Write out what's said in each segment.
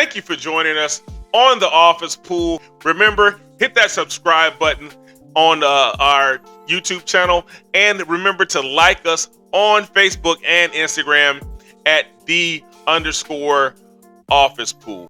Thank you for joining us on The Office Pool. Remember, hit that subscribe button on our YouTube channel, and remember to like us on Facebook and Instagram at @_OfficePool.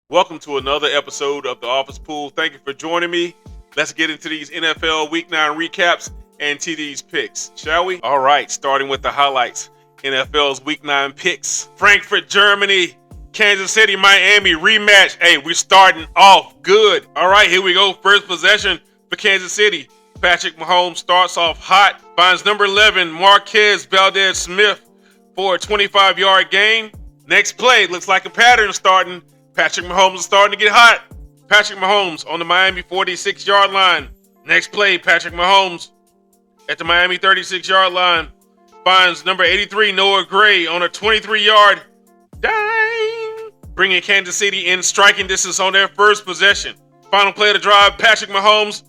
Welcome to another episode of The Office Pool. Thank you for joining me. Let's get into these NFL Week 9 recaps and TD's picks, shall we? All right, starting with the highlights. NFL's Week 9 picks. Frankfurt, Germany. Kansas City, Miami rematch. Hey, we're starting off good. All right, here we go. First possession for Kansas City. Patrick Mahomes starts off hot. Finds number 11, Marquez Valdez-Smith for a 25-yard gain. Next play, looks like a pattern starting. Patrick Mahomes is starting to get hot. Patrick Mahomes on the Miami 46-yard line. Next play, Patrick Mahomes at the Miami 36-yard line finds number 83, Noah Gray on a 23-yard dime, bringing Kansas City in striking distance on their first possession. Final play of the drive, Patrick Mahomes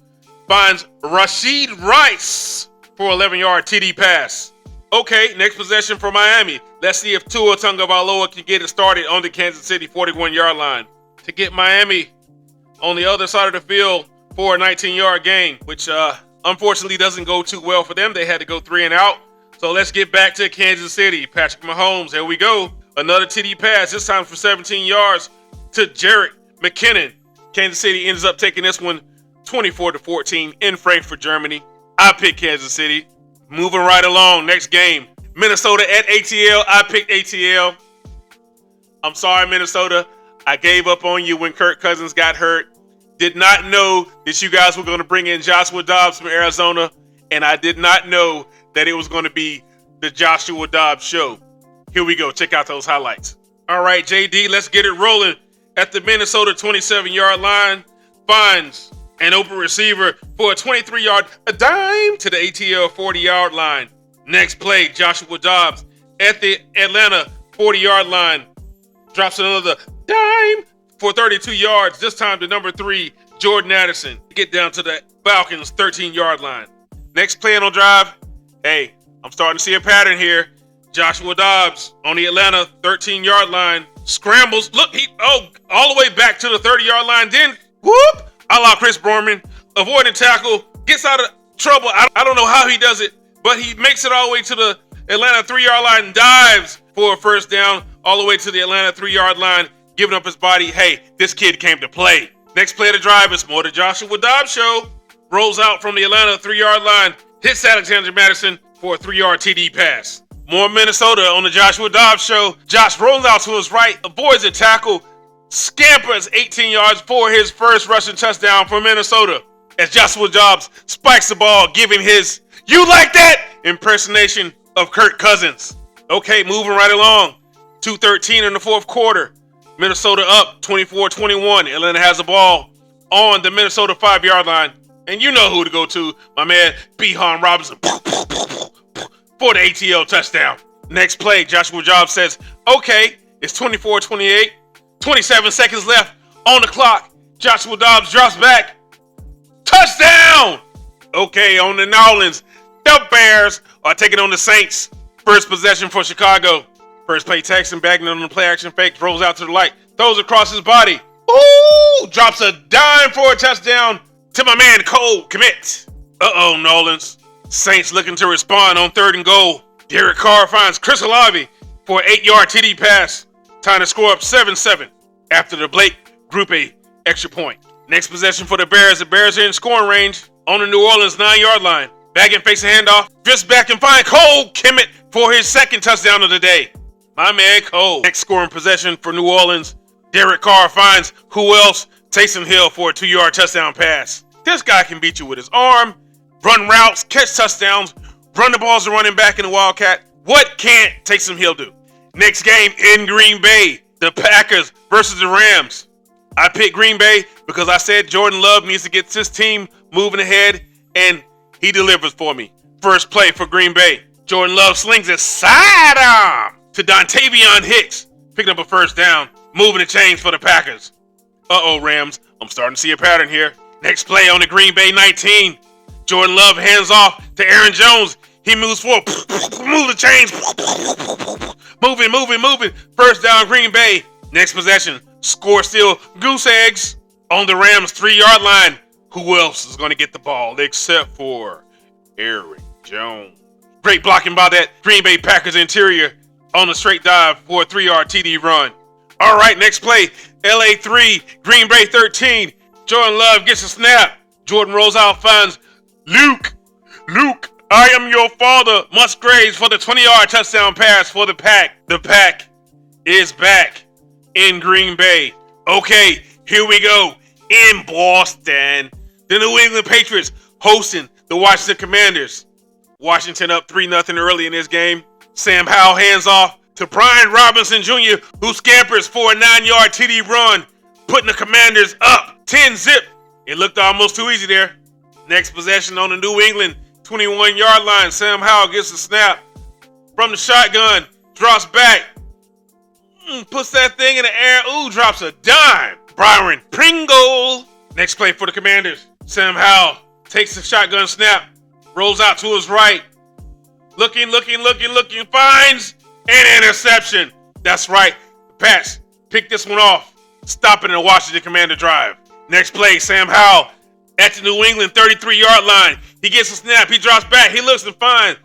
finds Rashid Rice for an 11-yard TD pass. Okay, next possession for Miami. Let's see if Tua Tagovailoa can get it started on the Kansas City 41-yard line to get Miami on the other side of the field for a 19-yard gain, which unfortunately doesn't go too well for them. They had to go 3 and out. So let's get back to Kansas City. Patrick Mahomes, here we go. Another TD pass, this time for 17 yards to Jerick McKinnon. Kansas City ends up taking this one 24-14 in Frankfurt, Germany. I picked Kansas City. Moving right along, next game. Minnesota at ATL. I picked ATL. I'm sorry, Minnesota. I gave up on you when Kirk Cousins got hurt. Did not know that you guys were going to bring in Joshua Dobbs from Arizona, and I did not know that it was going to be the Joshua Dobbs show. Here we go. Check out those highlights. All right, JD, let's get it rolling. At the Minnesota 27-yard line, finds an open receiver for a 23-yard dime to the ATL 40-yard line. Next play, Joshua Dobbs at the Atlanta 40-yard line drops another dime for 32 yards, this time to number 3, Jordan Addison, to get down to the Falcons 13-yard line. Next play on the drive, hey, I'm starting to see a pattern here. Joshua Dobbs on the Atlanta 13-yard line scrambles. Look, he all the way back to the 30-yard line. Then whoop, a la Chris Berman, avoiding tackle, gets out of trouble. I don't know how he does it, but he makes it all the way to the Atlanta 3-yard line and dives for a first down all the way to the Atlanta 3-yard line, giving up his body. Hey, this kid came to play. Next play of the drive is more the Joshua Dobbs show. Rolls out from the Atlanta 3-yard line, hits Alexander Madison for a 3-yard TD pass. More Minnesota on the Joshua Dobbs show. Josh rolls out to his right, avoids a tackle, scampers 18 yards for his first rushing touchdown for Minnesota as Joshua Dobbs spikes the ball, giving his "you like that" impersonation of Kirk Cousins. Okay, moving right along. 2:13 in the fourth quarter. Minnesota up 24-21. Atlanta has the ball on the Minnesota 5-yard line. And you know who to go to, my man Bijan Robinson for the ATL touchdown. Next play, Joshua Dobbs says, okay, it's 24-28. 27 seconds left on the clock. Joshua Dobbs drops back. Touchdown! Okay, on the New Orleans, the Bears are taking on the Saints. First possession for Chicago. First play, Texan backing on the play action fake, rolls out to the light, throws across his body. Ooh! Drops a dime for a touchdown to my man Cole Kmet. Uh-oh, New Orleans. Saints looking to respond on 3rd and goal. Derek Carr finds Chris Olave for an 8-yard TD pass. Time to score up 7-7 after the Blake Grupe extra point. Next possession for the Bears. The Bears are in scoring range on the New Orleans 9-yard line. Back and face a handoff. Just back and find Cole Kmet for his second touchdown of the day. My man Cole. Next scoring possession for New Orleans. Derek Carr finds who else? Taysom Hill for a 2-yard touchdown pass. This guy can beat you with his arm, run routes, catch touchdowns, run the balls to running back in the Wildcat. What can't Taysom Hill do? Next game in Green Bay, the Packers versus the Rams. I picked Green Bay because I said Jordan Love needs to get his team moving ahead, and he delivers for me. First play for Green Bay. Jordan Love slings a sidearm to Dontavion Hicks, picking up a first down, moving the chains for the Packers. Uh-oh, Rams. I'm starting to see a pattern here. Next play on the Green Bay 19. Jordan Love hands off to Aaron Jones. He moves forward. Move the chains. Moving. First down, Green Bay. Next possession, score still goose eggs on the Rams 3-yard line. Who else is going to get the ball except for Aaron Jones? Great blocking by that Green Bay Packers interior on a straight dive for a 3-yard TD run. All right, next play, LA 3, Green Bay 13. Jordan Love gets a snap. Jordan rolls out, finds Luke, I am your father. Musgraves for the 20-yard touchdown pass for the Pack. The Pack is back in Green Bay. Okay, here we go. In Boston, the New England Patriots hosting the Washington Commanders. Washington up 3-0 early in this game. Sam Howell hands off to Brian Robinson Jr., who scampers for a 9-yard TD run, putting the Commanders up 10-zip. It looked almost too easy there. Next possession on the New England 21-yard line. Sam Howell gets a snap from the shotgun, drops back, puts that thing in the air. Ooh, drops a dime. Byron Pringle. Next play for the Commanders. Sam Howell takes the shotgun snap, rolls out to his right. Looking, finds an interception. That's right. The Pats pick this one off, stopping the Washington Commander drive. Next play, Sam Howell at the New England 33-yard line. He gets a snap. He drops back. He looks and finds.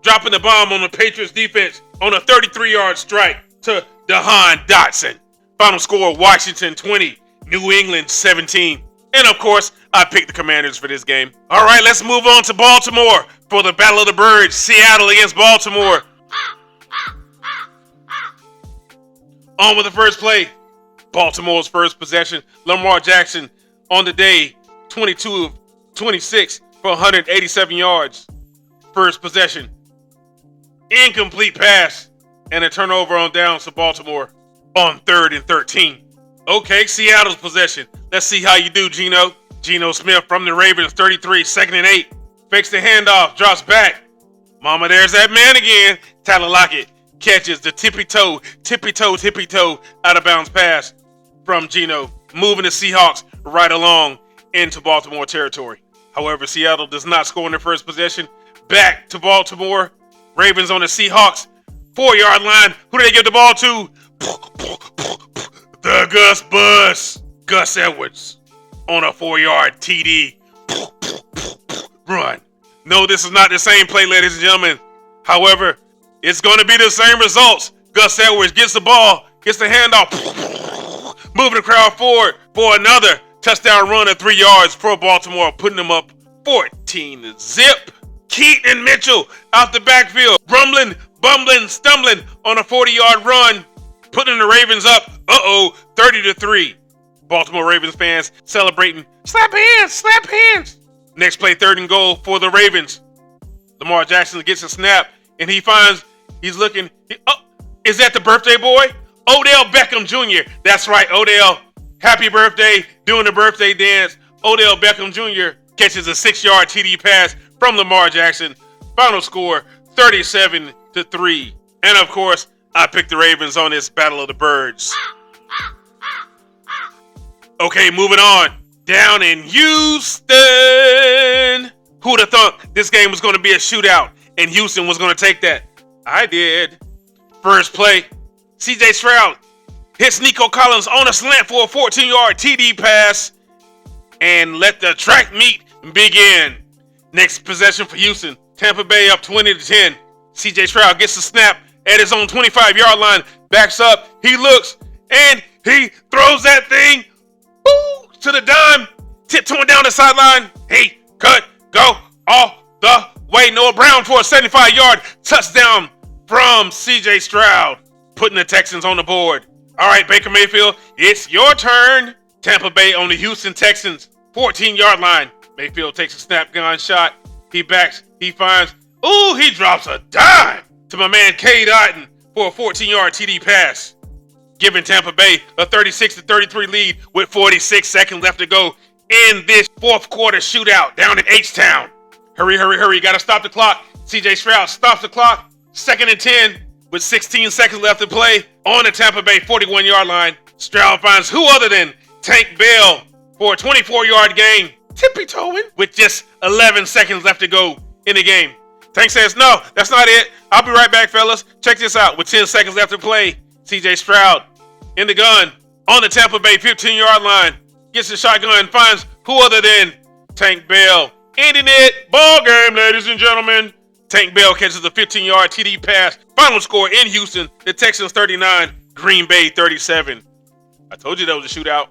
Dropping the bomb on the Patriots defense on a 33-yard strike to DeHaan Dotson. Final score, Washington 20, New England 17. And of course, I picked the Commanders for this game. All right, let's move on to Baltimore for the Battle of the Birds. Seattle against Baltimore. On with the first play. Baltimore's first possession. Lamar Jackson on the day, 22 of 26 for 187 yards. First possession. Incomplete pass and a turnover on downs to Baltimore on 3rd and 13. Okay, Seattle's possession. Let's see how you do, Geno. Geno Smith from the Ravens, 33, 2nd and 8. Fakes the handoff, drops back. Mama, there's that man again. Tyler Lockett catches the tippy-toe out of bounds pass from Geno, moving the Seahawks right along into Baltimore territory. However, Seattle does not score in their first possession. Back to Baltimore. Ravens on the Seahawks 4-yard line. Who do they give the ball to? The Gus Bus. Gus Edwards on a 4-yard TD run. No, this is not the same play, ladies and gentlemen. However, it's going to be the same results. Gus Edwards gets the ball, gets the handoff, moving the crowd forward for another touchdown run of 3 yards for Baltimore, putting them up 14-zip. Keaton Mitchell out the backfield, rumbling, bumbling, stumbling on a 40-yard run, putting the Ravens up, 30-3. Baltimore Ravens fans celebrating, slap hands. Next play, 3rd and goal for the Ravens. Lamar Jackson gets a snap, and he's looking, is that the birthday boy? Odell Beckham Jr. That's right, Odell. Happy birthday, doing the birthday dance. Odell Beckham Jr. catches a 6-yard TD pass from Lamar Jackson. Final score, 37-3. And of course, I picked the Ravens on this Battle of the Birds. Okay, moving on. Down in Houston. Who'd have thought this game was going to be a shootout and Houston was going to take that? I did. First play, C.J. Stroud hits Nico Collins on a slant for a 14-yard TD pass and let the track meet begin. Next possession for Houston. Tampa Bay up 20-10. C.J. Stroud gets the snap at his own 25-yard line. Backs up. He looks and he throws that thing to the dime. Tiptoeing down the sideline. Hey, cut, go all the way. Noah Brown for a 75-yard touchdown from C.J. Stroud, putting the Texans on the board. All right, Baker Mayfield, it's your turn. Tampa Bay on the Houston Texans 14-yard line. Mayfield takes a snap gun shot. He backs. He finds. Ooh, he drops a dime to my man Cade Otton for a 14-yard TD pass, giving Tampa Bay a 36-33 lead with 46 seconds left to go in this fourth quarter shootout down in H-Town. Hurry. Got to stop the clock. C.J. Stroud stops the clock. 2nd and 10 with 16 seconds left to play on the Tampa Bay 41-yard line. Stroud finds who other than Tank Bell for a 24-yard gain, tippy-toeing with just 11 seconds left to go in the game. Tank says, no, that's not it. I'll be right back, fellas. Check this out. With 10 seconds left to play, CJ Stroud in the gun on the Tampa Bay 15-yard line. Gets the shotgun, finds who other than Tank Bell. Ending it. Ball game, ladies and gentlemen. Tank Bell catches a 15-yard TD pass. Final score in Houston, the Texans 39, Green Bay 37. I told you that was a shootout.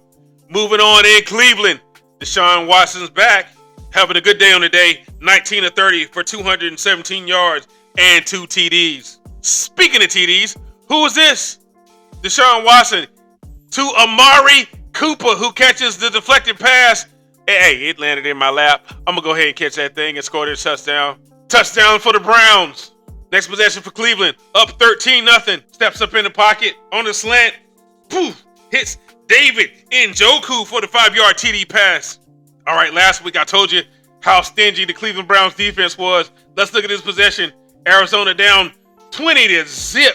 Moving on in Cleveland, Deshaun Watson's back. Having a good day on the day, 19 of 30 for 217 yards and 2 TDs. Speaking of TDs, who is this? Deshaun Watson to Amari Cooper, who catches the deflected pass. Hey, it landed in my lap. I'm going to go ahead and catch that thing and score this touchdown. Touchdown for the Browns. Next possession for Cleveland. Up 13-0. Steps up in the pocket on the slant. Poof. Hits David Njoku for the 5-yard TD pass. All right, last week I told you how stingy the Cleveland Browns defense was. Let's look at this possession. Arizona down 20-0.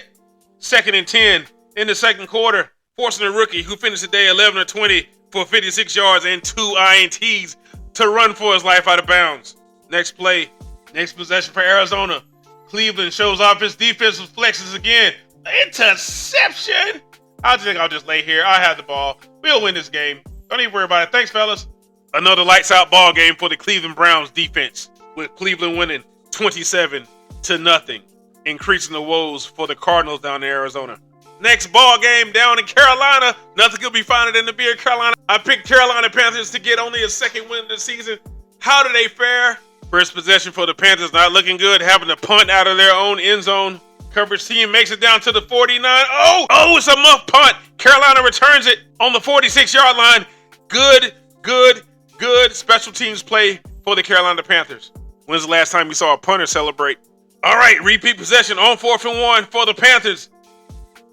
2nd and 10 in the second quarter. Forcing a rookie who finished the day 11 of 20 for 56 yards and 2 INTs to run for his life out of bounds. Next play, next possession for Arizona. Cleveland shows off his defensive flexes again. Interception. I think I'll just lay here. I have the ball. We'll win this game. Don't even worry about it. Thanks, fellas. Another lights out ball game for the Cleveland Browns defense, with Cleveland winning 27-0, increasing the woes for the Cardinals down in Arizona. Next ball game down in Carolina. Nothing could be finer than to be in Carolina. I picked Carolina Panthers to get only a second win of the season. How did they fare? First possession for the Panthers, not looking good, having to punt out of their own end zone. Coverage team makes it down to the 49. Oh, it's a muff punt. Carolina returns it on the 46-yard line. Good special teams play for the Carolina Panthers. When's the last time you saw a punter celebrate? All right, repeat possession on 4th and 1 for the Panthers.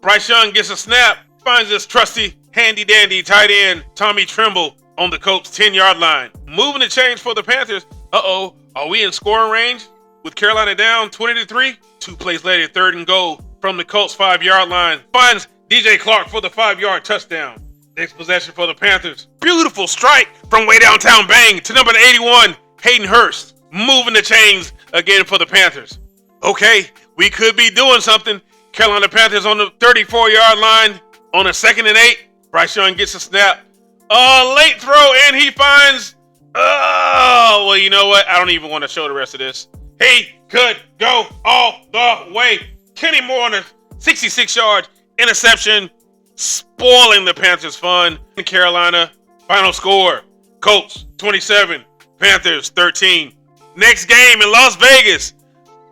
Bryce Young gets a snap, finds this trusty, handy-dandy tight end, Tommy Tremble, on the Colts' 10-yard line. Moving the chains for the Panthers. Uh-oh, are we in scoring range? With Carolina down 20-3? 2 plays later, 3rd and goal from the Colts' 5-yard line. Finds DJ Clark for the 5-yard touchdown. Next possession for the Panthers. Beautiful strike from way downtown, bang, to number 81, Hayden Hurst. Moving the chains again for the Panthers. Okay, we could be doing something. Carolina Panthers on the 34-yard line on a 2nd and 8. Bryce Young gets a snap. Late throw, and he finds... Oh, well, you know what? I don't even want to show the rest of this. He could go all the way. Kenny Moore on a 66-yard interception, spoiling the Panthers' fun. In Carolina, final score, Colts 27, Panthers 13. Next game in Las Vegas.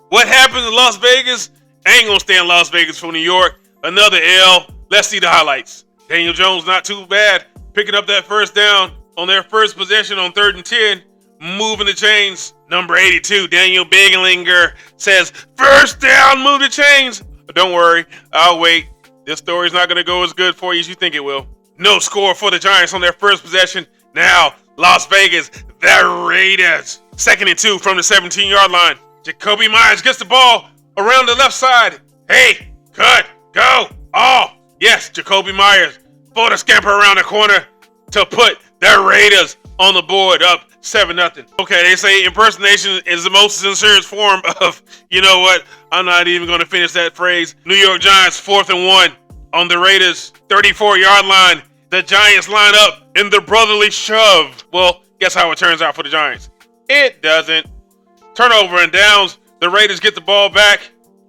What happened in Las Vegas? I ain't gonna stay in Las Vegas for New York. Another L. Let's see the highlights. Daniel Jones, not too bad, picking up that first down on their first possession on 3rd and 10. Moving the chains. Number 82, Daniel Biglinger, says, first down, move the chains. But don't worry, I'll wait. This story's not going to go as good for you as you think it will. No score for the Giants on their first possession. Now, Las Vegas, the Raiders. 2nd and 2 from the 17-yard line. Jacoby Myers gets the ball around the left side. Hey, good, go. Oh, yes, Jacoby Myers for the scamper around the corner to put the Raiders on the board, up 7-0. Okay, they say impersonation is the most sincerest form of, you know what? I'm not even going to finish that phrase. New York Giants, 4th and 1 on the Raiders' 34-yard line. The Giants line up in the brotherly shove. Well, guess how it turns out for the Giants? It doesn't. Turnover and downs. The Raiders get the ball back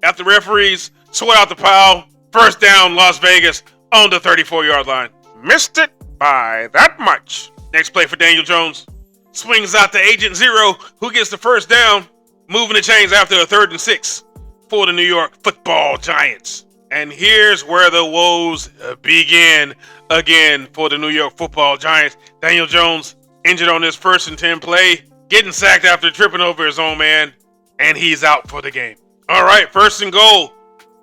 after referees sort out the pile. First down, Las Vegas on the 34-yard line. Missed it by that much. Next play for Daniel Jones. Swings out to Agent Zero, who gets the first down, moving the chains after a 3rd and 6 for the New York Football Giants. And here's where the woes begin again for the New York Football Giants. Daniel Jones injured on his 1st and 10 play, getting sacked after tripping over his own man, and he's out for the game. All right, 1st and goal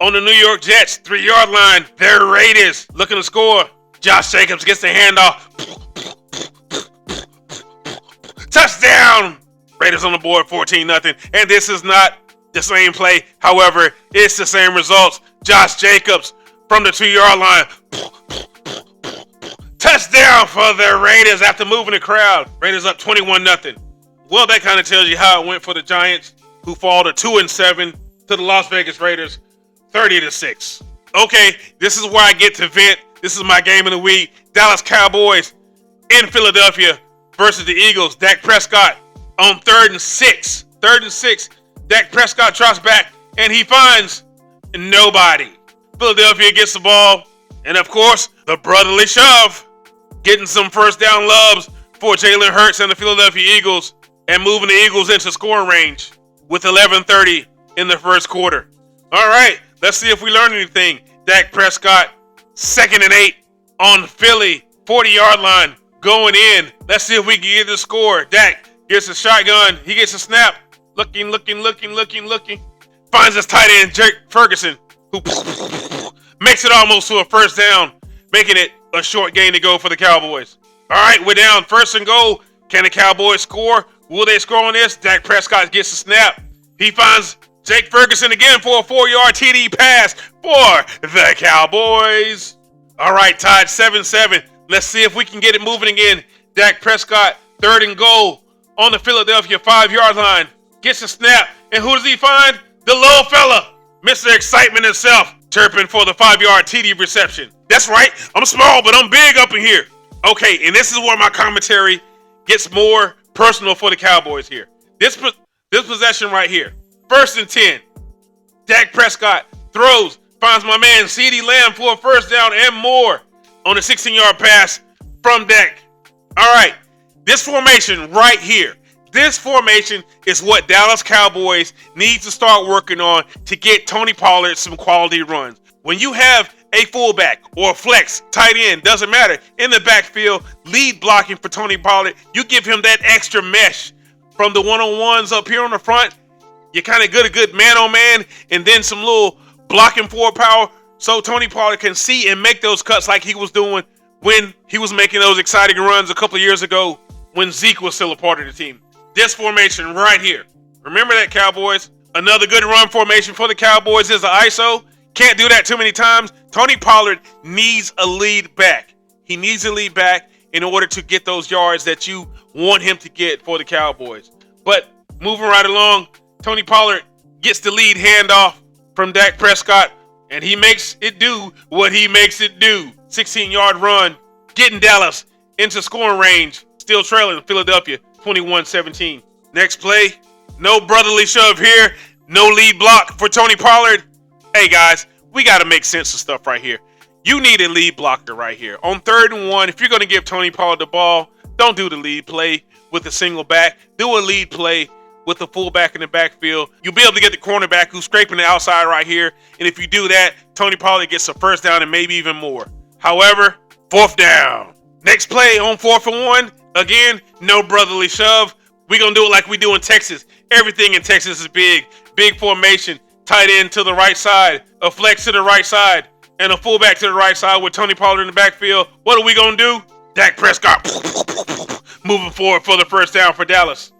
on the New York Jets, 3-yard line. Their Raiders looking to score. Josh Jacobs gets the handoff. Touchdown! Raiders on the board, 14-0. And this is not the same play. However, it's the same results. Josh Jacobs from the 2-yard line. Touchdown for the Raiders after moving the crowd. Raiders up 21-0. Well, that kind of tells you how it went for the Giants. who fall to 2-7 to the Las Vegas Raiders, 30-6. Okay, this is where I get to vent. This is my game of the week. Dallas Cowboys in Philadelphia versus the Eagles. Dak Prescott on 3rd and 6. 3rd and 6. Dak Prescott drops back and he finds nobody. Philadelphia gets the ball. And of course, the brotherly shove. Getting some first down loves for Jalen Hurts and the Philadelphia Eagles. And moving the Eagles into scoring range with 11:30 in the first quarter. All right, let's see if we learn anything. Dak Prescott, 2nd and 8 on Philly, 40-yard line, going in. Let's see if we can get the score. Dak gets a shotgun. He gets a snap. Looking. Finds his tight end, Jake Ferguson, who makes it almost to a first down, making it a short gain to go for the Cowboys. All right, we're down 1st and goal. Can the Cowboys score? Will they score on this? Dak Prescott gets a snap. He finds Jake Ferguson again for a 4-yard TD pass for the Cowboys. All right, tied 7-7. Let's see if we can get it moving again. Dak Prescott, 3rd and goal on the Philadelphia 5-yard line. Gets a snap, and who does he find? The little fella, Mr. Excitement himself, chirping for the 5-yard TD reception. That's right, I'm small, but I'm big up in here. Okay, and this is where my commentary gets more personal for the Cowboys here. This possession right here, 1st and 10. Dak Prescott throws, finds my man CeeDee Lamb for a first down and more on a 16-yard pass from Dak. All right, this formation right here, this formation is what Dallas Cowboys need to start working on to get Tony Pollard some quality runs. When you have a fullback or a flex, tight end, doesn't matter, in the backfield, lead blocking for Tony Pollard, you give him that extra mesh from the one-on-ones up here on the front. You kind of get a good man-on-man and then some little blocking forward power so Tony Pollard can see and make those cuts like he was doing when he was making those exciting runs a couple of years ago when Zeke was still a part of the team. This formation right here. Remember that, Cowboys? Another good run formation for the Cowboys is the ISO. Can't do that too many times. Tony Pollard needs a lead back. He needs a lead back in order to get those yards that you want him to get for the Cowboys. But moving right along, Tony Pollard gets the lead handoff from Dak Prescott, and he makes it do what he makes it do. 16-yard run, getting Dallas into scoring range, still trailing Philadelphia 21-17. Next play, no brotherly shove here, no lead block for Tony Pollard. Hey guys, we got to make sense of stuff right here. You need a lead blocker right here. On 3rd and 1, if you're going to give Tony Pollard the ball, don't do the lead play with a single back. Do a lead play with a fullback in the backfield. You'll be able to get the cornerback who's scraping the outside right here. And if you do that, Tony Pollard gets a first down and maybe even more. However, 4th down. Next play on 4th and 1. Again, no brotherly shove. We're going to do it like we do in Texas. Everything in Texas is big. Big formation. Tight end to the right side. A flex to the right side. And a fullback to the right side with Tony Pollard in the backfield. What are we going to do? Dak Prescott moving forward for the first down for Dallas.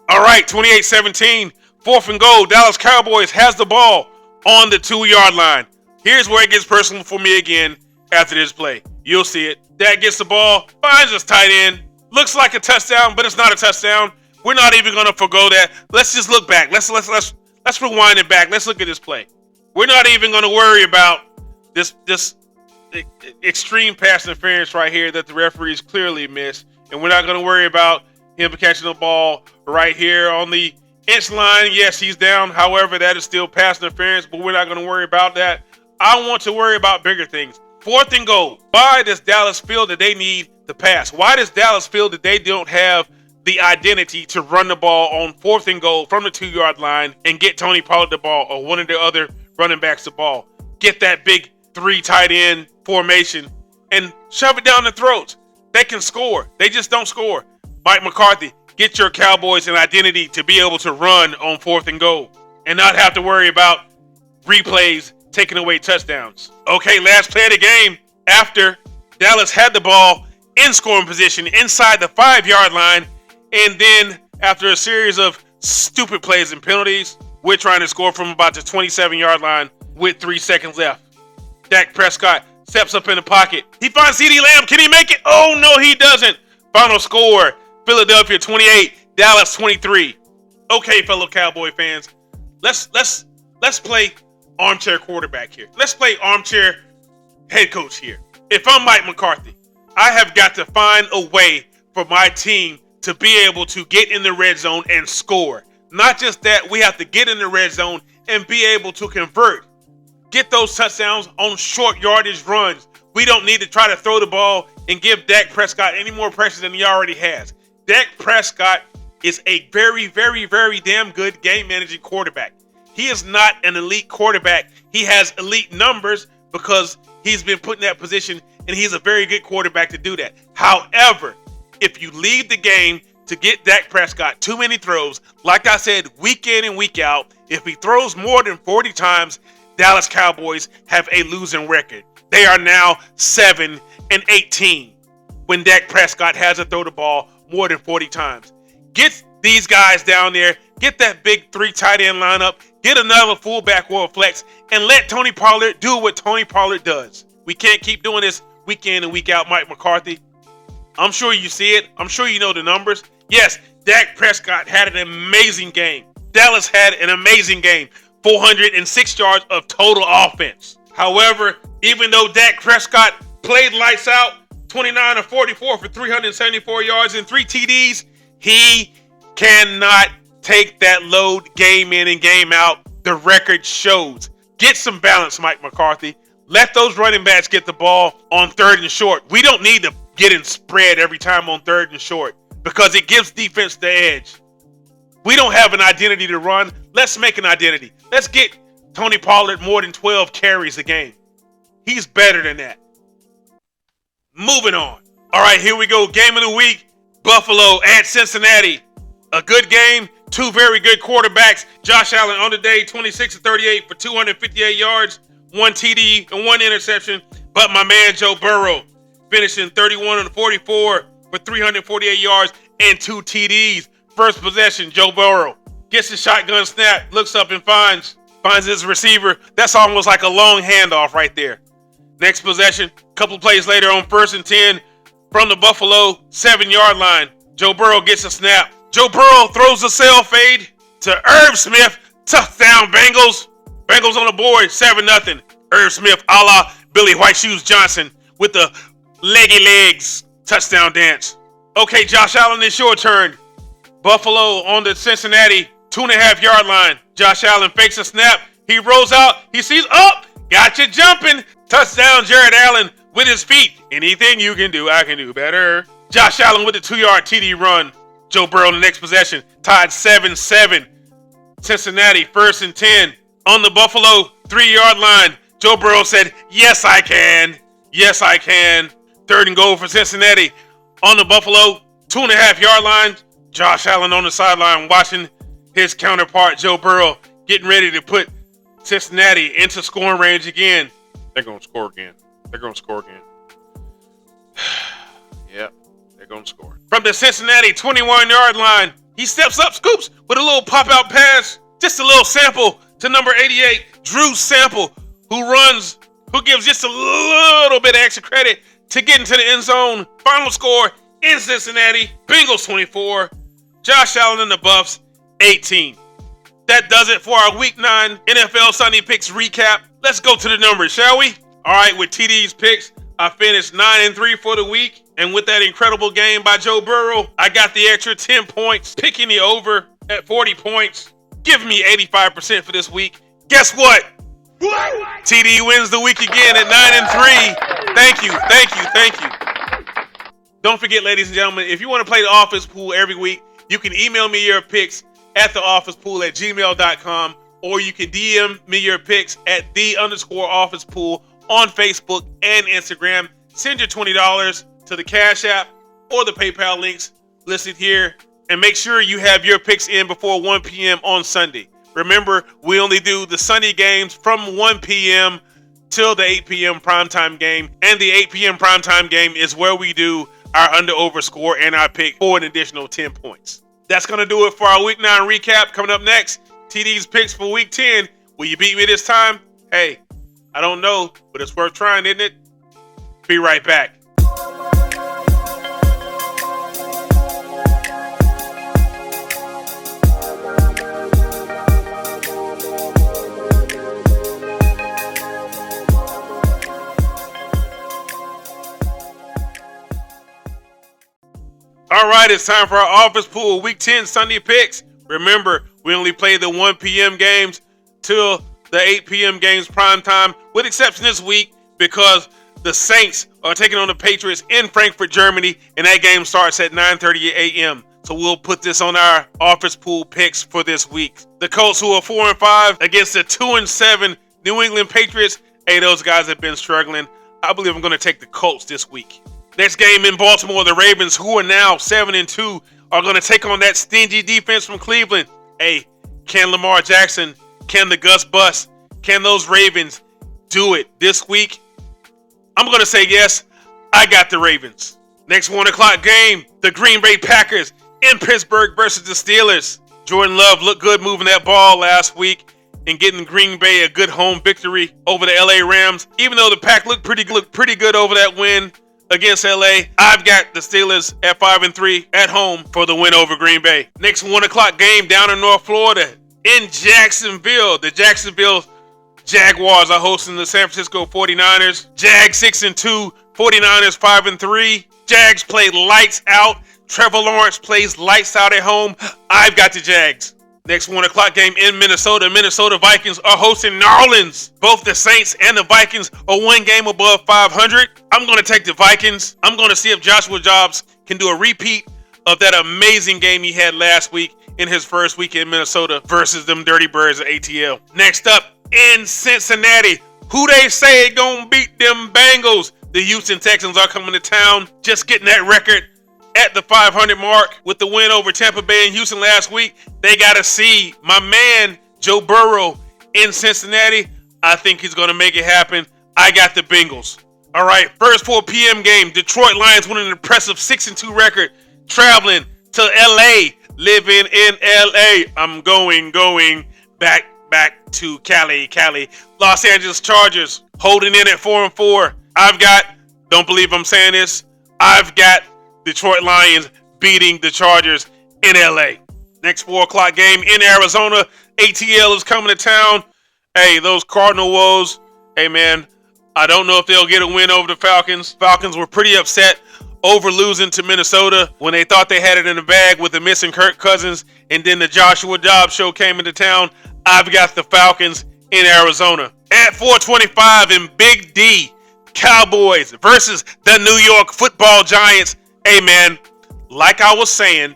All right, 28-17. 4th and goal. Dallas Cowboys has the ball on the 2-yard line. Here's where it gets personal for me again after this play. You'll see it. Dak gets the ball, finds his tight end. Looks like a touchdown, but it's not a touchdown. We're not even going to forgo that. Let's just look back. Let's rewind it back. Let's look at this play. We're not even going to worry about this extreme pass interference right here that the referees clearly missed. And we're not going to worry about him catching the ball right here on the inch line. Yes, he's down. However, that is still pass interference, but we're not going to worry about that. I want to worry about bigger things. 4th and goal. Why does Dallas feel that they need the pass? Why does Dallas feel that they don't have the identity to run the ball on 4th and goal from the 2-yard line and get Tony Pollard the ball or one of the other running backs the ball? Get that big 3 tight end formation and shove it down their throats. They can score. They just don't score. Mike McCarthy, get your Cowboys an identity to be able to run on 4th and goal and not have to worry about replays taking away touchdowns. Okay, last play of the game. After Dallas had the ball in scoring position inside the 5-yard line, and then after a series of stupid plays and penalties, we're trying to score from about the 27-yard line with 3 seconds left. Dak Prescott steps up in the pocket. He finds CeeDee Lamb. Can he make it? Oh, no, he doesn't. Final score, Philadelphia 28, Dallas 23. Okay, fellow Cowboy fans, Let's play armchair quarterback here. Let's play armchair head coach here. If I'm Mike McCarthy, I have got to find a way for my team to be able to get in the red zone and score. Not just that, we have to get in the red zone and be able to convert. Get those touchdowns on short yardage runs. We don't need to try to throw the ball and give Dak Prescott any more pressure than he already has. Dak Prescott is a very, very, very damn good game managing quarterback. He is not an elite quarterback. He has elite numbers because he's been put in that position, and he's a very good quarterback to do that. However, if you leave the game to get Dak Prescott too many throws, like I said, week in and week out, if he throws more than 40 times, Dallas Cowboys have a losing record. They are now 7-18 when Dak Prescott has to throw the ball more than 40 times. Get these guys down there, get that big 3 tight end lineup, get another fullback or a flex, and let Tony Pollard do what Tony Pollard does. We can't keep doing this week in and week out, Mike McCarthy. I'm sure you see it. I'm sure you know the numbers. Yes, Dak Prescott had an amazing game. Dallas had an amazing game. 406 yards of total offense. However, even though Dak Prescott played lights out, 29 of 44 for 374 yards and 3 TDs, he cannot take that load game in and game out. The record shows. Get some balance, Mike McCarthy. Let those running backs get the ball on 3rd and short. We don't need to get in spread every time on 3rd and short because it gives defense the edge. We don't have an identity to run. Let's make an identity. Let's get Tony Pollard more than 12 carries a game. He's better than that. Moving on. All right, here we go. Game of the week. Buffalo at Cincinnati. A good game. 2 very good quarterbacks. Josh Allen on the day, 26-38 for 258 yards, 1 TD and 1 interception. But my man Joe Burrow finishing 31-44 for 348 yards and 2 TDs. First possession, Joe Burrow gets the shotgun snap, looks up and finds his receiver. That's almost like a long handoff right there. Next possession, couple plays later on 1st and 10 from the Buffalo 7-yard line. Joe Burrow gets a snap. Joe Burrow throws a sail fade to Irv Smith. Touchdown Bengals. Bengals on the board, 7-0. Irv Smith a la Billy White Shoes Johnson with the leggy legs touchdown dance. Okay, Josh Allen, it's your turn. Buffalo on the Cincinnati 2.5-yard line. Josh Allen fakes a snap. He rolls out. He sees, got you jumping. Touchdown, Jared Allen with his feet. Anything you can do, I can do better. Josh Allen with the 2-yard TD run. Joe Burrow in the next possession. Tied 7-7. Cincinnati 1st and 10. On the Buffalo 3-yard line. Joe Burrow said, yes, I can. Yes, I can. 3rd and goal for Cincinnati. On the Buffalo 2.5-yard line. Josh Allen on the sideline watching his counterpart, Joe Burrow, getting ready to put Cincinnati into scoring range again. They're going to score again. Yep, they're going to score. From the Cincinnati 21-yard line, he steps up, scoops with a little pop-out pass. Just a little sample to number 88, Drew Sample, who gives just a little bit of extra credit to get into the end zone. Final score in Cincinnati, Bengals 24, Josh Allen and the Buffs 18. That does it for our Week 9 NFL Sunday Picks recap. Let's go to the numbers, shall we? All right, with TD's picks, I finished 9-3 for the week. And with that incredible game by Joe Burrow, I got the extra 10 points, picking the over at 40 points, giving me 85% for this week. Guess what? TD wins the week again at 9-3. Thank you. Don't forget, ladies and gentlemen, if you want to play the Office Pool every week, you can email me your picks at theofficepool@gmail.com, or you can DM me your picks at _officepool on Facebook and Instagram. Send your $20 to the Cash App or the PayPal links listed here, and make sure you have your picks in before 1 p.m. on Sunday. Remember, we only do the Sunday games from 1 p.m. till the 8 p.m. primetime game, and the 8 p.m. primetime game is where we do our under-over score and our pick for an additional 10 points. That's going to do it for our Week 9 recap. Coming up next, TD's picks for Week 10. Will you beat me this time? Hey, I don't know, but it's worth trying, isn't it? Be right back. All right, it's time for our Office Pool Week 10 Sunday picks. Remember, we only play the 1 p.m. games till the 8 p.m. games prime time, with exception this week because the Saints are taking on the Patriots in Frankfurt, Germany, and that game starts at 9:30 a.m. So we'll put this on our Office Pool picks for this week. The Colts, who are 4-5 against the 2-7 New England Patriots. Hey, those guys have been struggling. I believe I'm going to take the Colts this week. Next game in Baltimore, the Ravens, who are now 7-2, are going to take on that stingy defense from Cleveland. Hey, can Lamar Jackson, can the Gus Bus, can those Ravens do it this week? I'm going to say yes. I got the Ravens. Next 1 o'clock game, the Green Bay Packers in Pittsburgh versus the Steelers. Jordan Love looked good moving that ball last week and getting Green Bay a good home victory over the LA Rams. Even though the Pack looked pretty good over that win against LA, I've got the Steelers at 5-3 at home for the win over Green Bay. Next 1 o'clock game down in North Florida in Jacksonville. The Jacksonville Jaguars are hosting the San Francisco 49ers. Jags 6-2, 49ers 5-3. Jags played lights out. Trevor Lawrence plays lights out at home. I've got the Jags. Next 1 o'clock game in Minnesota. Minnesota Vikings are hosting New Orleans. Both the Saints and the Vikings are 1 game above 500. I'm going to take the Vikings. I'm going to see if Joshua Dobbs can do a repeat of that amazing game he had last week in his first week in Minnesota versus them Dirty Birds at ATL. Next up in Cincinnati, who they say gonna beat them Bengals? The Houston Texans are coming to town, just getting that record at the 500 mark with the win over Tampa Bay and Houston last week. They got to see my man Joe Burrow in Cincinnati. I think he's going to make it happen. I got the Bengals. All right, first 4 p.m. game, Detroit Lions winning an impressive 6-2 record, traveling to LA, living in LA. I'm going back to Cali. Los Angeles Chargers holding in at 4-4. Don't believe I'm saying this, I've got Detroit Lions beating the Chargers in LA. Next 4 o'clock game in Arizona, ATL is coming to town. Hey, those Cardinal woes. Hey, man, I don't know if they'll get a win over the Falcons. Falcons were pretty upset over losing to Minnesota when they thought they had it in the bag with the missing Kirk Cousins, and then the Joshua Dobbs show came into town. I've got the Falcons in Arizona. At 4:25 in Big D, Cowboys versus the New York Football Giants. Hey, man, like I was saying,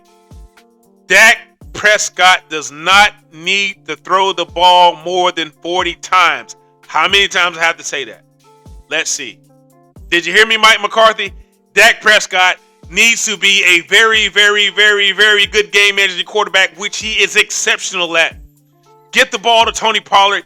Dak Prescott does not need to throw the ball more than 40 times. How many times I have to say that? Let's see. Did you hear me, Mike McCarthy? Dak Prescott needs to be a very, very, very, very good game managing quarterback, which he is exceptional at. Get the ball to Tony Pollard.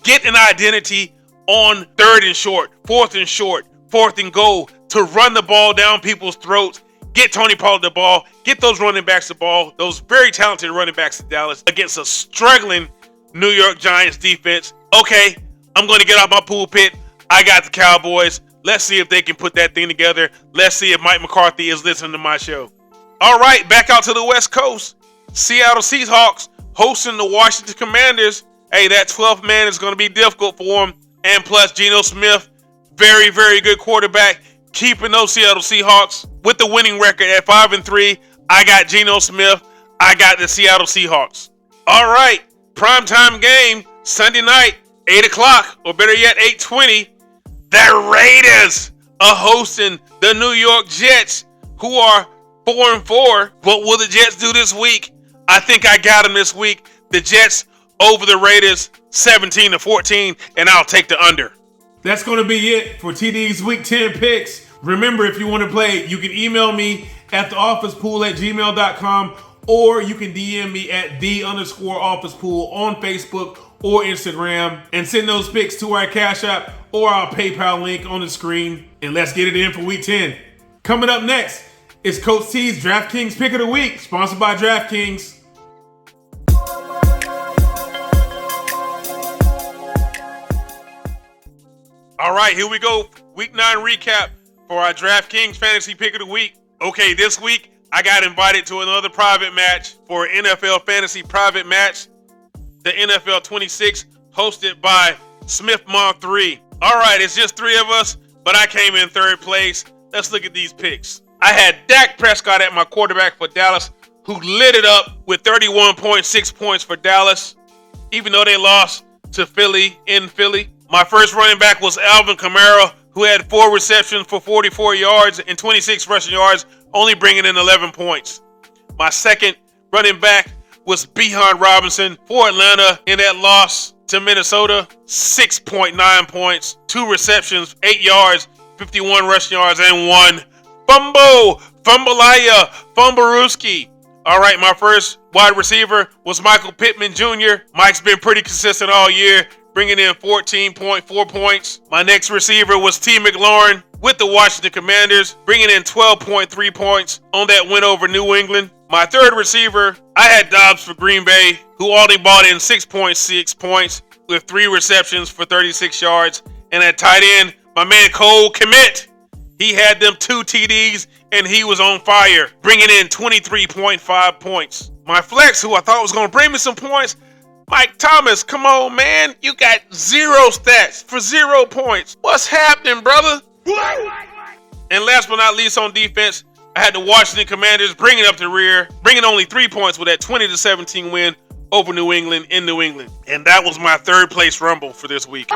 Get an identity on 3rd and short, 4th and short, 4th and goal to run the ball down people's throats. Get Tony Pollard the ball. Get those running backs the ball. Those very talented running backs in Dallas against a struggling New York Giants defense. Okay, I'm going to get out my pool pit. I got the Cowboys. Let's see if they can put that thing together. Let's see if Mike McCarthy is listening to my show. All right, back out to the West Coast. Seattle Seahawks hosting the Washington Commanders. Hey, that 12th man is going to be difficult for them. And plus, Geno Smith, very, very good quarterback, keeping those Seattle Seahawks with the winning record at 5-3. I got Geno Smith. I got the Seattle Seahawks. All right, primetime game, Sunday night, 8 o'clock, or better yet, 8:20. The Raiders are hosting the New York Jets, who are 4-4. What will the Jets do this week? I think I got them this week. The Jets over the Raiders, 17-14, and I'll take the under. That's going to be it for TD's Week 10 picks. Remember, if you want to play, you can email me at theofficepool@gmail.com, or you can DM me at @the_officepool on Facebook or Instagram, and send those picks to our Cash App or our PayPal link on the screen, and let's get it in for Week 10. Coming up next is Coach T's DraftKings Pick of the Week, sponsored by DraftKings. All right, here we go. Week 9 recap for our DraftKings Fantasy Pick of the Week. Okay, this week I got invited to another private match for an NFL Fantasy private match, the NFL 26, hosted by Smith Month 3. All right, it's just 3 of us, but I came in 3rd place. Let's look at these picks. I had Dak Prescott at my quarterback for Dallas, who lit it up with 31.6 points for Dallas, even though they lost to Philly in Philly. My first running back was Alvin Kamara, who had 4 receptions for 44 yards and 26 rushing yards, only bringing in 11 points. My second running back was Bijan Robinson for Atlanta in that loss to Minnesota. 6.9 points, 2 receptions, 8 yards, 51 rushing yards, and 1 fumble. Fumbleaya, Fumblerooski. All right, my first wide receiver was Michael Pittman Jr. Mike's been pretty consistent all year, bringing in 14.4 points. My next receiver was T. McLaurin with the Washington Commanders, bringing in 12.3 points on that win over New England. My third receiver, I had Dobbs for Green Bay, who only bought in 6.6 points with 3 receptions for 36 yards. And at tight end, my man Cole Kmet, he had them 2 TDs and he was on fire, bringing in 23.5 points. My flex, who I thought was going to bring me some points, Mike Thomas, come on, man. You got 0 stats for 0 points. What's happening, brother? And last but not least on defense, I had the Washington Commanders bringing up the rear, bringing only 3 points with that 20-17 win over New England in New England. And that was my third place rumble for this week.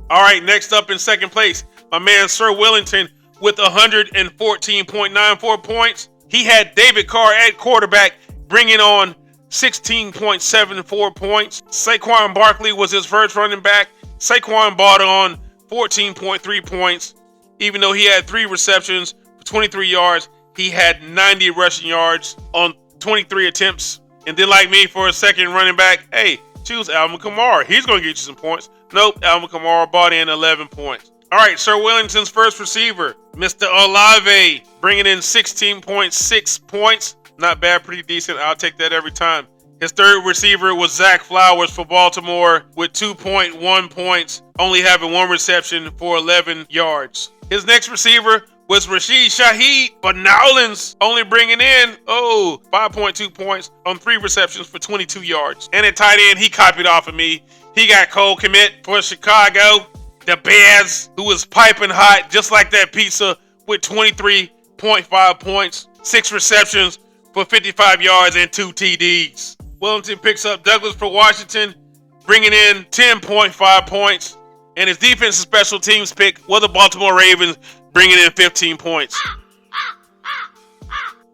All right, next up in second place, my man Sir Wellington with 114.94 points. He had David Carr at quarterback, bringing on 16.74 points. Saquon Barkley was his first running back. Saquon bought on 14.3 points. Even though he had 3 receptions for 23 yards, he had 90 rushing yards on 23 attempts. And then like me for a second running back, hey, choose Alvin Kamara. He's going to get you some points. Nope, Alvin Kamara bought in 11 points. All right, Sir Wellington's first receiver, Mr. Olave, bringing in 16.6 points. Not bad, pretty decent. I'll take that every time. His third receiver was Zach Flowers for Baltimore with 2.1 points, only having 1 reception for 11 yards. His next receiver was Rashid Shaheed for Nowlands, only bringing in 5.2 points on 3 receptions for 22 yards. And at tight end, he copied off of me. He got Cole Kmet for Chicago. The Bears, who was piping hot just like that pizza, with 23.5 points, 6 receptions for 55 yards and 2 TDs. Wellington picks up Douglas for Washington, bringing in 10.5 points. And his defensive special teams pick was the Baltimore Ravens, bringing in 15 points.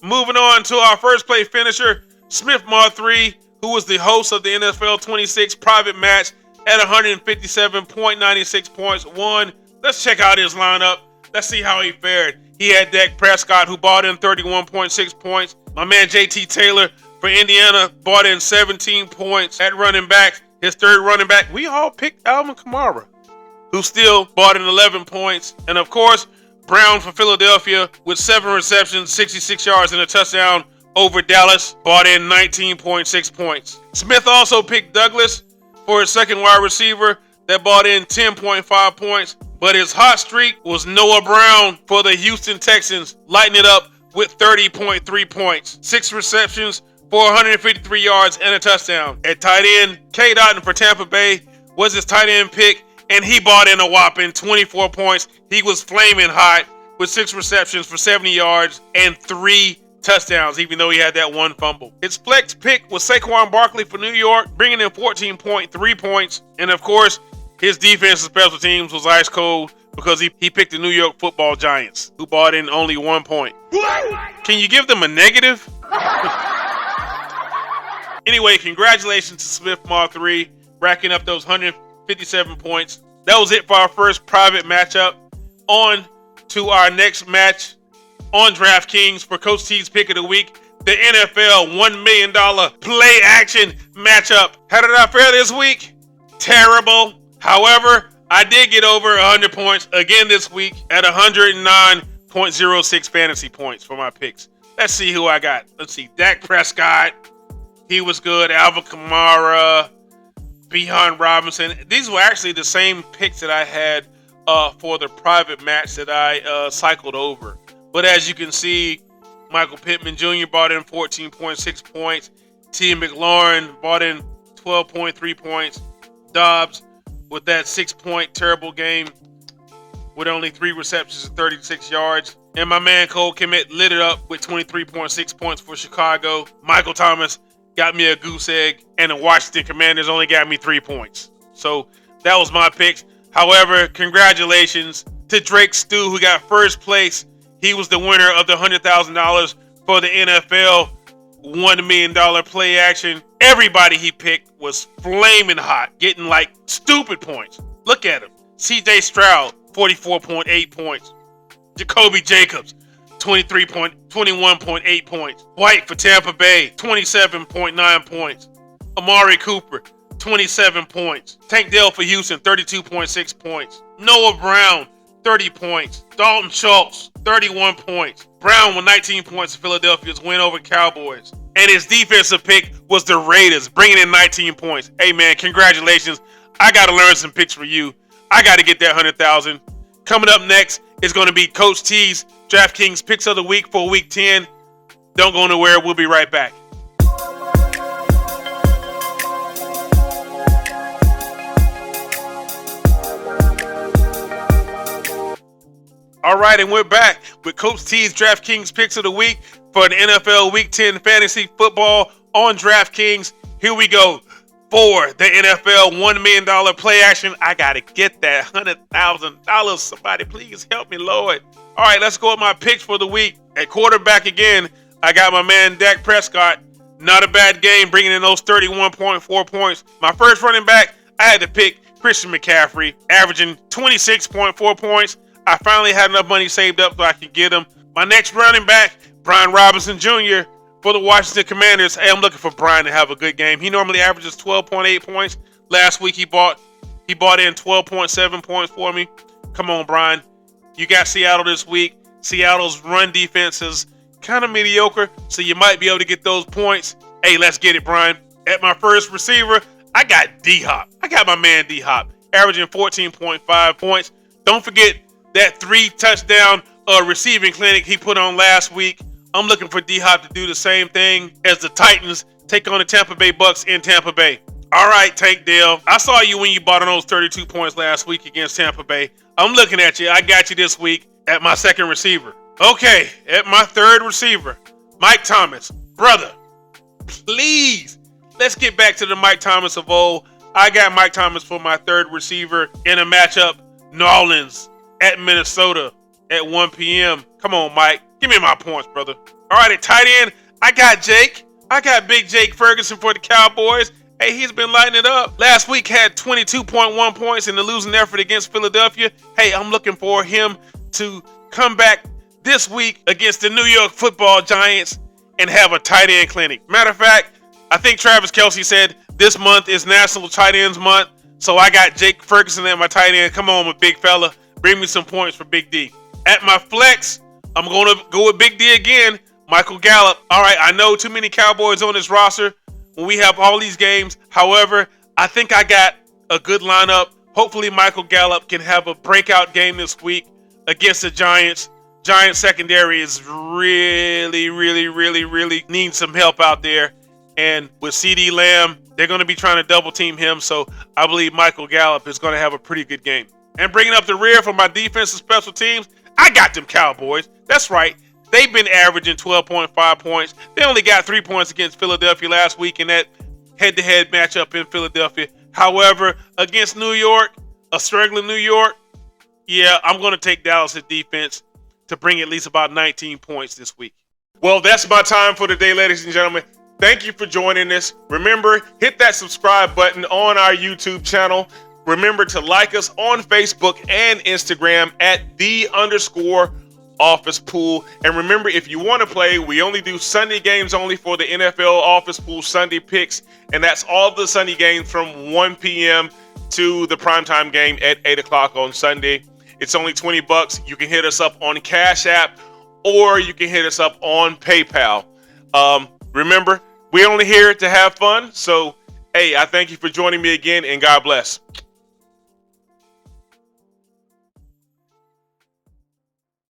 Moving on to our first play finisher, Smith Mar 3, who was the host of the NFL 26 private match at 157.96 points, won. Let's check out his lineup. Let's see how he fared. He had Dak Prescott, who bought in 31.6 points. My man JT Taylor for Indiana bought in 17 points at running back. His third running back, we all picked Alvin Kamara, who still bought in 11 points. And of course, Brown for Philadelphia with 7 receptions, 66 yards, and a touchdown over Dallas, bought in 19.6 points. Smith also picked Douglas for his second wide receiver that bought in 10.5 points, but his hot streak was Noah Brown for the Houston Texans, lighting it up with 30.3 points, 6 receptions for 153 yards and a touchdown. At tight end, K. Dotton for Tampa Bay was his tight end pick, and he bought in a whopping 24 points. He was flaming hot with 6 receptions for 70 yards and 3 touchdowns, even though he had that 1 fumble. His flex pick was Saquon Barkley for New York, bringing in 14.3 points. And of course, his defensive special teams was ice cold because he picked the New York Football Giants, who bought in only 1 point. Can you give them a negative? Anyway, congratulations to Smith Mar 3, racking up those 157 points. That was it for our first private matchup. On to our next match on DraftKings for Coach T's Pick of the Week, the NFL $1 million play action matchup. How did I fare this week? Terrible. However, I did get over 100 points again this week at 109.06 fantasy points for my picks. Let's see who I got. Let's see. Dak Prescott. He was good. Alvin Kamara. Bijan Robinson. These were actually the same picks that I had for the private match that I cycled over. But as you can see, Michael Pittman Jr. bought in 14.6 points. T. McLaurin bought in 12.3 points. Dobbs with that 6-point terrible game with only 3 receptions and 36 yards. And my man Cole Kmet lit it up with 23.6 points for Chicago. Michael Thomas got me a goose egg, and the Washington Commanders only got me 3 points. So that was my picks. However, congratulations to Drake Stew, who got first place. He was the winner of the $100,000 for the NFL $1 million play action. Everybody he picked was flaming hot, getting like stupid points. Look at him. CJ Stroud, 44.8 points. Jacoby Jacobs, 21.8 points. White for Tampa Bay, 27.9 points. Amari Cooper, 27 points. Tank Dell for Houston, 32.6 points. Noah Brown, 30 points. Dalton Schultz, 31 points. Brown with 19 points for Philadelphia's win over Cowboys. And his defensive pick was the Raiders, bringing in 19 points. Hey, man, congratulations. I got to learn some picks for you. I got to get that 100,000. Coming up next is going to be Coach T's DraftKings Picks of the Week for Week 10. Don't go nowhere. We'll be right back. All right, and we're back with Coach T's DraftKings Picks of the Week for the NFL Week 10 Fantasy Football on DraftKings. Here we go. For the NFL $1 million play action, I got to get that $100,000. Somebody please help me, Lord. All right, let's go with my picks for the week. At quarterback again, I got my man Dak Prescott. Not a bad game, bringing in those 31.4 points. My first running back, I had to pick Christian McCaffrey, averaging 26.4 points. I finally had enough money saved up so I could get him. My next running back, Brian Robinson Jr. for the Washington Commanders. Hey, I'm looking for Brian to have a good game. He normally averages 12.8 points. Last week he bought in 12.7 points for me. Come on, Brian. You got Seattle this week. Seattle's run defense is kind of mediocre, so you might be able to get those points. Hey, let's get it, Brian. At my first receiver, I got D-Hop. I got my man D-Hop, averaging 14.5 points. Don't forget that 3-touchdown receiving clinic he put on last week. I'm looking for D-Hop to do the same thing as the Titans take on the Tampa Bay Bucks in Tampa Bay. All right, Tank Dell. I saw you when you bought on those 32 points last week against Tampa Bay. I'm looking at you. I got you this week at my second receiver. Okay, at my third receiver, Mike Thomas. Brother, please, let's get back to the Mike Thomas of old. I got Mike Thomas for my third receiver in a matchup, New Orleans at Minnesota at 1 p.m. Come on, Mike. Give me my points, brother. All right, at tight end, I got Jake. I got Big Jake Ferguson for the Cowboys. Hey, he's been lighting it up. Last week had 22.1 points in the losing effort against Philadelphia. Hey, I'm looking for him to come back this week against the New York Football Giants and have a tight end clinic. Matter of fact, I think Travis Kelce said this month is National Tight Ends Month. So I got Jake Ferguson at my tight end. Come on, my big fella. Bring me some points for Big D. At my flex, I'm going to go with Big D again, Michael Gallup. All right, I know too many Cowboys on this roster when we have all these games. However, I think I got a good lineup. Hopefully, Michael Gallup can have a breakout game this week against the Giants. Giants secondary is really needing some help out there. And with CeeDee Lamb, they're going to be trying to double team him. So I believe Michael Gallup is going to have a pretty good game. And bringing up the rear for my defensive special teams, I got them Cowboys. That's right. They've been averaging 12.5 points. They only got 3 points against Philadelphia last week in that head-to-head matchup in Philadelphia. However, against New York, a struggling New York, yeah, I'm going to take Dallas' defense to bring at least about 19 points this week. Well, that's my time for today, ladies and gentlemen. Thank you for joining us. Remember, hit that subscribe button on our YouTube channel. Remember to like us on Facebook and Instagram at @_OfficePool. And remember, if you want to play, we only do Sunday games only for the NFL Office Pool Sunday picks. And that's all the Sunday games from 1 p.m. to the primetime game at 8 o'clock on Sunday. It's only $20. You can hit us up on Cash App or you can hit us up on PayPal. Remember, we're only here to have fun. So, hey, I thank you for joining me again and God bless.